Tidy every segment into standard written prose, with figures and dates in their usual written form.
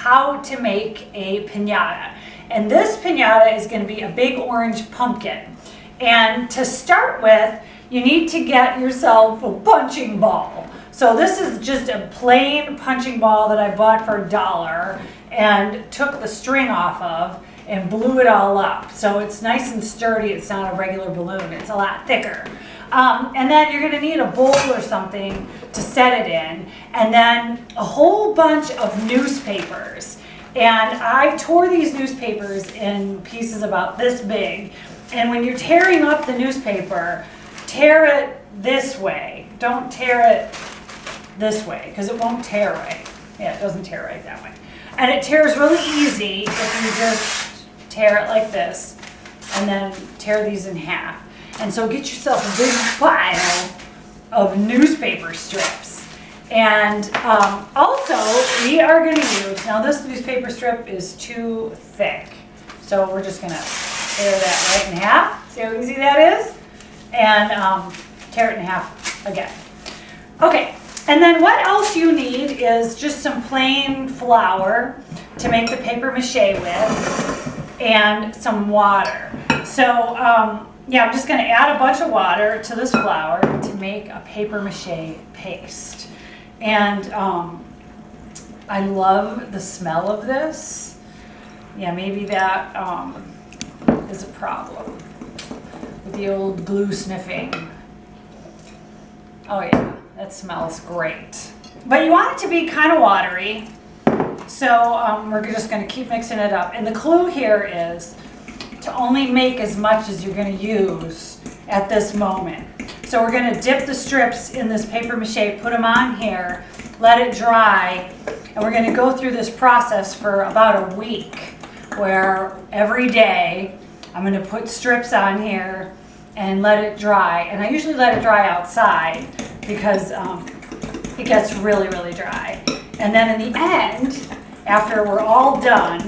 how to make a piñata. And this piñata is going to be a big orange pumpkin. And to start with, you need to get yourself a punching ball. So this is just a plain punching ball that I bought for $1 and took the string off of and blew it all up. So it's nice and sturdy. It's not a regular balloon. It's a lot thicker. And then you're going to need a bowl or something to set it in. And then a whole bunch of newspapers. And I tore these newspapers in pieces about this big. And when you're tearing up the newspaper, tear it this way. Don't tear it this way because it won't tear right. Yeah, it doesn't tear right that way. And it tears really easy if you just tear it like this and then tear these in half. And so get yourself a big pile of newspaper strips. And also we are going to use, now this newspaper strip is too thick. So we're just going to tear that right in half. See how easy that is? And tear it in half again. Okay. And then what else you need is just some plain flour to make the papier-mâché with and some water. So yeah, I'm just going to add a bunch of water to this flour to make a papier-mâché paste. And I love the smell of this. Yeah, maybe that is a problem with the old glue sniffing. Oh yeah. That smells great. But you want it to be kind of watery. So we're just going to keep mixing it up. And the clue here is to only make as much as you're going to use at this moment. So we're going to dip the strips in this papier-mâché, put them on here, let it dry, and we're going to go through this process for about a week where every day I'm going to put strips on here and let it dry. And I usually let it dry outside because it gets really, really dry. And then in the end, after we're all done,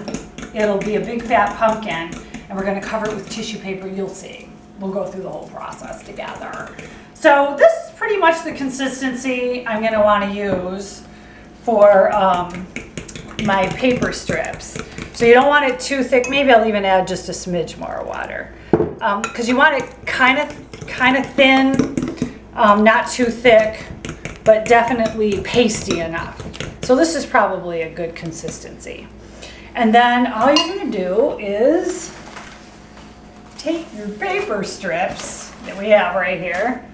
it'll be a big fat pumpkin, and we're going to cover it with tissue paper. You'll see. We'll go through the whole process together. So this is pretty much the consistency I'm going to want to use for my paper strips. So you don't want it too thick. Maybe I'll even add just a smidge more water because you want it kind of thin. Not too thick, but definitely pasty enough. So this is probably a good consistency. And then all you're going to do is take your paper strips that we have right here,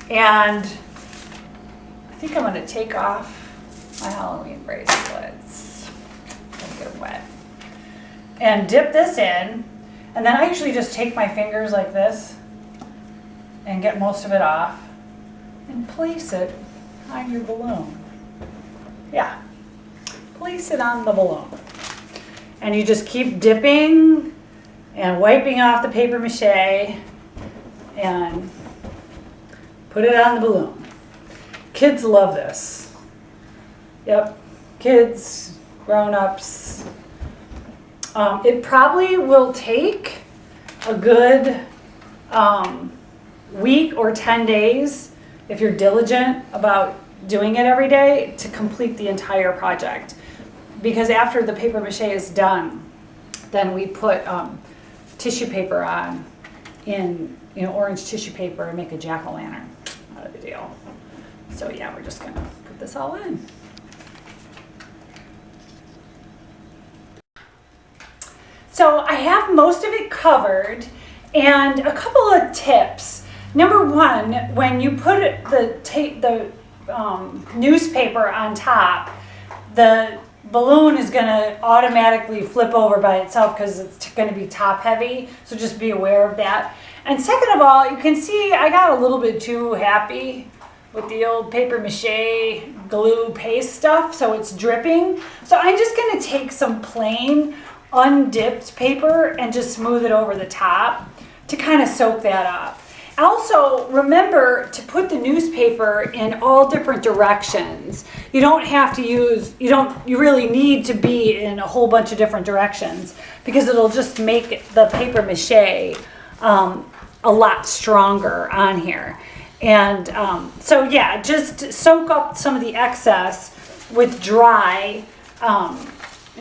and I think I'm going to take off my Halloween bracelets. Don't get them wet. And dip this in, and then I usually just take my fingers like this and get most of it off and place it on your balloon. Yeah, place it on the balloon. And you just keep dipping and wiping off the papier-mâché and put it on the balloon. Kids love this. Yep, kids, grown-ups. It probably will take a good week or 10 days if you're diligent about doing it every day to complete the entire project. Because after the papier-mâché is done, then we put tissue paper on in orange tissue paper and make a jack-o'-lantern out of the deal. So yeah, we're just gonna put this all in. So I have most of it covered, and a couple of tips. Number one, when you put the newspaper on top, the balloon is going to automatically flip over by itself because it's going to be top heavy. So just be aware of that. And second of all, you can see I got a little bit too happy with the old papier-mâché glue paste stuff, so it's dripping. So I'm just going to take some plain undipped paper and just smooth it over the top to kind of soak that up. Also, remember to put the newspaper in all different directions. You don't have to use, you really need to be in a whole bunch of different directions because it'll just make the papier-mâché a lot stronger on here. And so yeah, just soak up some of the excess with dry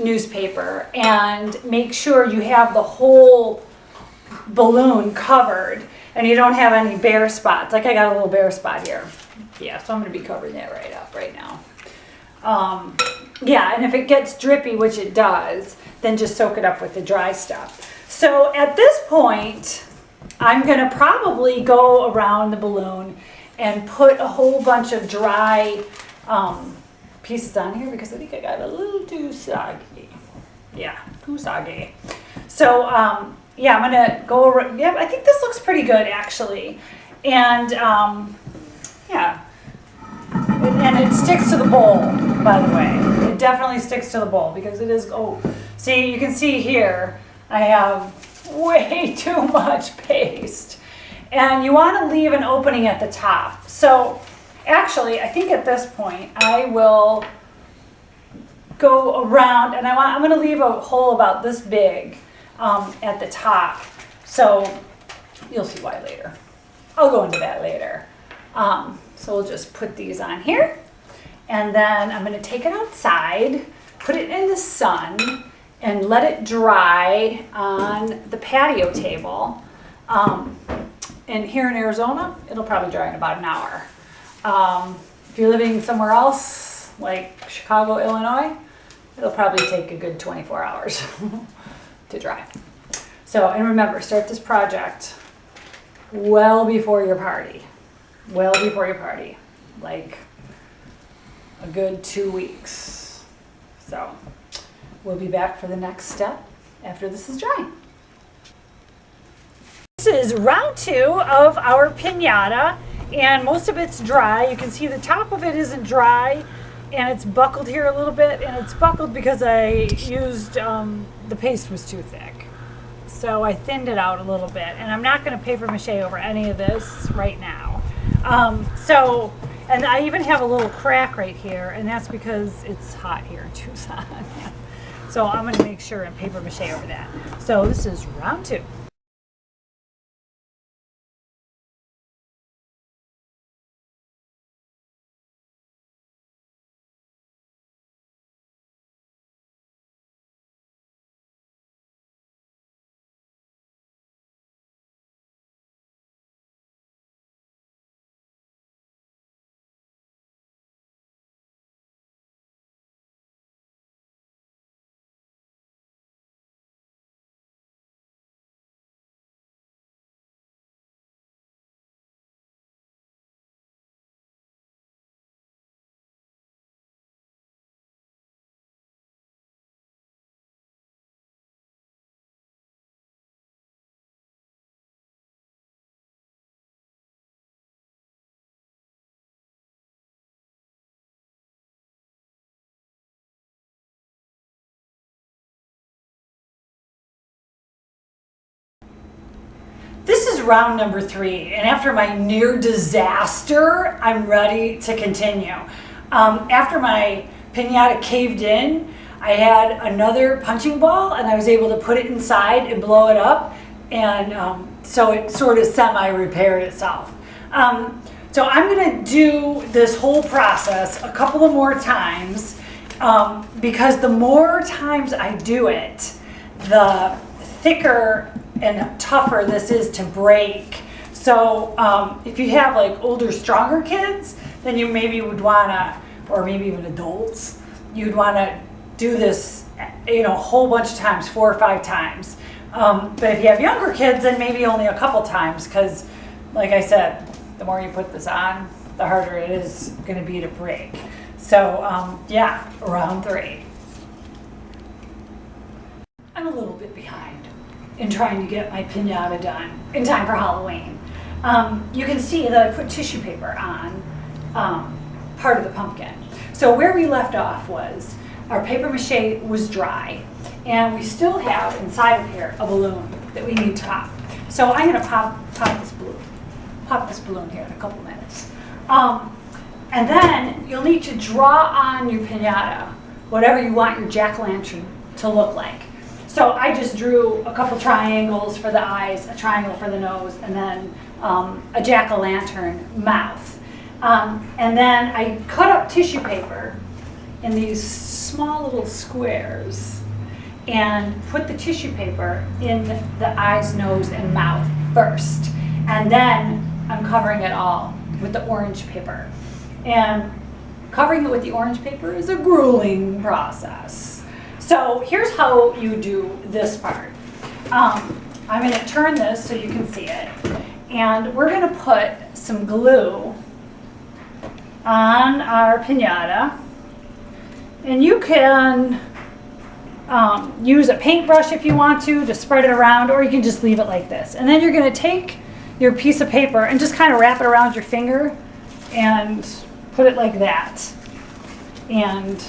newspaper and make sure you have the whole balloon covered and you don't have any bare spots. Like I got a little bare spot here. Yeah, so I'm going to be covering that right up right now. Yeah, and if it gets drippy, which it does, then just soak it up with the dry stuff. So at this point, I'm going to probably go around the balloon and put a whole bunch of dry pieces on here because I think I got a little too soggy. Yeah, too soggy. So yeah, I'm going to go over. Yeah, I think this looks pretty good actually. And yeah. And it sticks to the bowl, by the way. It definitely sticks to the bowl because it is, oh, see, you can see here, I have way too much paste. And you want to leave an opening at the top. So actually, I think at this point, I will go around and I'm going to leave a hole about this big at the top. So you'll see why later. I'll go into that later. So we'll just put these on here. And then I'm going to take it outside, put it in the sun, and let it dry on the patio table. And here in Arizona, it'll probably dry in about an hour. If you're living somewhere else, like Chicago, Illinois, it'll probably take a good 24 hours to dry. So, and remember, start this project well before your party. Well before your party. Like a good 2 weeks. So we'll be back for the next step after this is drying. This is round 2 of our piñata, and most of it's dry. You can see the top of it isn't dry, and it's buckled here a little bit, and it's buckled because I used, the paste was too thick. So I thinned it out a little bit, and I'm not going to paper mache over any of this right now. And I even have a little crack right here, and that's because it's hot here in Tucson. So I'm going to make sure and paper mache over that. So this is round 2. This is round number 3, and after my near disaster, I'm ready to continue. After my piñata caved in, I had another punching ball, and I was able to put it inside and blow it up, and so it sort of semi-repaired itself. So I'm going to do this whole process a couple of more times, because the more times I do it, the thicker and tougher this is to break. So if you have like older, stronger kids, then you maybe would want to, or maybe even adults, you'd want to do this, a whole bunch of times, 4 or 5 times. But if you have younger kids, then maybe only a couple times, because like I said, the more you put this on, the harder it is going to be to break. So yeah, round 3. I'm a little bit behind in trying to get my piñata done in time for Halloween. You can see that I put tissue paper on part of the pumpkin. So where we left off was our paper mache was dry, and we still have inside of here a balloon that we need to pop. So I'm going to pop this balloon here in a couple minutes. And then you'll need to draw on your piñata whatever you want your jack-o'-lantern to look like. So I just drew a couple triangles for the eyes, a triangle for the nose, and then a jack-o'-lantern mouth. And then I cut up tissue paper in these small little squares and put the tissue paper in the eyes, nose, and mouth first. And then I'm covering it all with the orange paper. And covering it with the orange paper is a grueling process. So here's how you do this part. I'm going to turn this so you can see it. And we're going to put some glue on our piñata. And you can use a paintbrush if you want to spread it around, or you can just leave it like this. And then you're going to take your piece of paper and just kind of wrap it around your finger and put it like that. And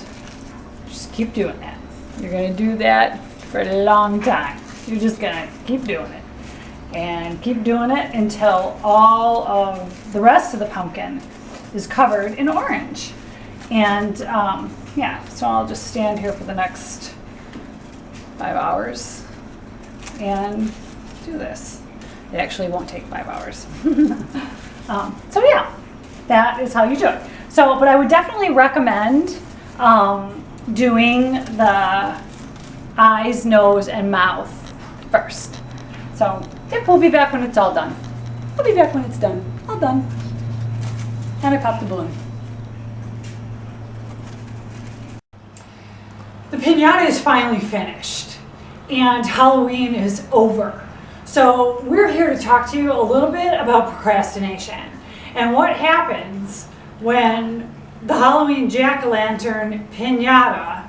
just keep doing that. You're going to do that for a long time. You're just going to keep doing it. And keep doing it until all of the rest of the pumpkin is covered in orange. And yeah, so I'll just stand here for the next 5 hours and do this. It actually won't take 5 hours. So yeah, that is how you do it. So, but I would definitely recommend doing the eyes, nose, and mouth first. So, yep, we'll be back when it's all done. We'll be back when it's done. All done. And I popped the balloon. The piñata is finally finished, and Halloween is over. So we're here to talk to you a little bit about procrastination and what happens when the Halloween jack-o'-lantern piñata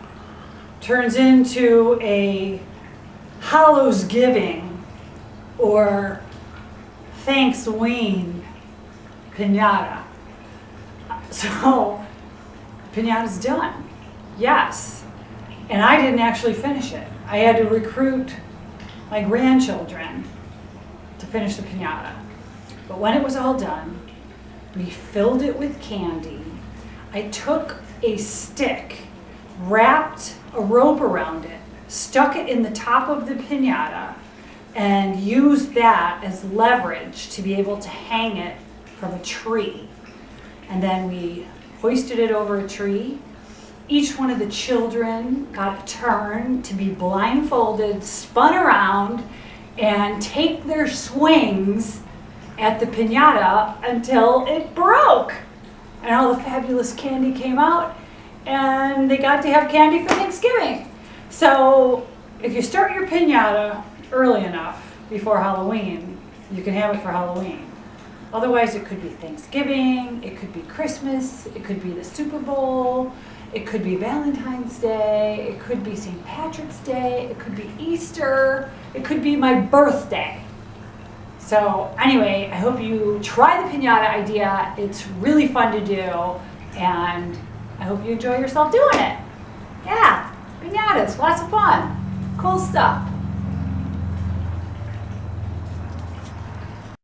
turns into a Hallows-giving or Thanksween piñata. So, piñata's done. Yes. And I didn't actually finish it. I had to recruit my grandchildren to finish the piñata. But when it was all done, we filled it with candy. I took a stick, wrapped a rope around it, stuck it in the top of the piñata, and used that as leverage to be able to hang it from a tree. And then we hoisted it over a tree. Each one of the children got a turn to be blindfolded, spun around, and take their swings at the piñata until it broke. And all the fabulous candy came out, and they got to have candy for Thanksgiving. So if you start your piñata early enough before Halloween, you can have it for Halloween. Otherwise, it could be Thanksgiving, it could be Christmas, it could be the Super Bowl, it could be Valentine's Day, it could be St. Patrick's Day, it could be Easter, it could be my birthday. So anyway, I hope you try the piñata idea. It's really fun to do, and I hope you enjoy yourself doing it. Yeah, piñatas, lots of fun, cool stuff.